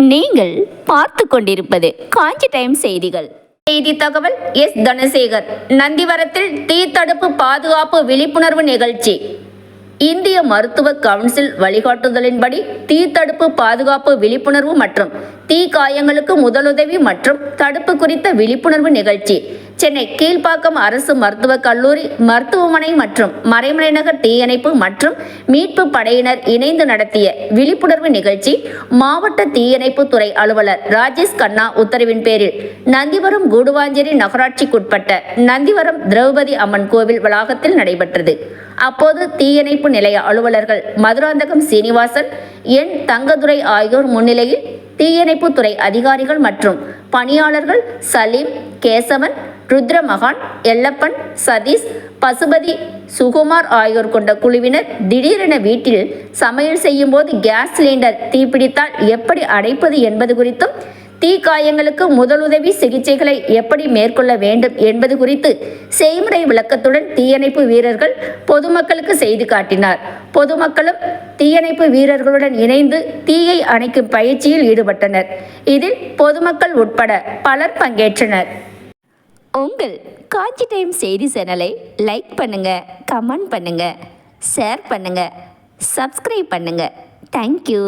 நீங்கள் பார்த்து கொண்டிருப்பது காஞ்சி டைம் செய்திகள். செய்தி தகவல். எஸ் தனசேகர். நந்திவரத்தில் தீ தடுப்பு பாதுகாப்பு விழிப்புணர்வு நிகழ்ச்சி. இந்திய மருத்துவ கவுன்சில் வழிகாட்டுதலின்படி தீ தடுப்பு பாதுகாப்பு விழிப்புணர்வு மற்றும் தீ காயங்களுக்கு முதலுதவி மற்றும் தடுப்பு குறித்த விழிப்புணர்வு நிகழ்ச்சி சென்னை கீழ்ப்பாக்கம் அரசு மருத்துவக் கல்லூரி மருத்துவமனை மற்றும் மறைமலைநகர் தீயணைப்பு மற்றும் மீட்பு படையினர் இணைந்து நடத்திய விழிப்புணர்வு நிகழ்ச்சி மாவட்ட தீயணைப்பு துறை அலுவலர் ராஜேஷ் கண்ணா உத்தரவின் பேரில் நந்திவரம் கூடுவாஞ்சேரி நகராட்சிக்குட்பட்ட நந்திவரம் திரௌபதி அம்மன் கோவில் வளாகத்தில் நடைபெற்றது. அப்போது தீயணைப்பு நிலைய அலுவலர்கள் மதுராந்தகம் சீனிவாசன், என் தங்கதுரை ஆகியோர் முன்னிலையில் தீயணைப்பு துறை அதிகாரிகள் மற்றும் பணியாளர்கள் சலீம், கேசவன், ருத்ரமகான், எல்லப்பன், சதீஷ், பசுபதி, சுகுமார் ஆகியோர் கொண்ட குழுவினர் திடீரென வீட்டில் சமையல் செய்யும் போது கேஸ் சிலிண்டர் தீப்பிடித்தால் எப்படி அடைப்பது என்பது குறித்தும் தீ காயங்களுக்கு முதலுதவி சிகிச்சைகளை எப்படி மேற்கொள்ள வேண்டும் என்பது குறித்து செய்முறை விளக்கத்துடன் தீயணைப்பு வீரர்கள் பொதுமக்களுக்கு செய்து காட்டினார். பொதுமக்களும் தீயணைப்பு வீரர்களுடன் இணைந்து தீயை அணைக்கும் பயிற்சியில் ஈடுபட்டனர். இதில் பொதுமக்கள் உட்பட பலர் பங்கேற்றனர். உங்கள் காஞ்சி டைம் செய்தி சேனலை லைக் பண்ணுங்க, கமெண்ட் பண்ணுங்க, ஷேர் பண்ணுங்க, சப்ஸ்கிரைப் பண்ணுங்க. தேங்க்யூ.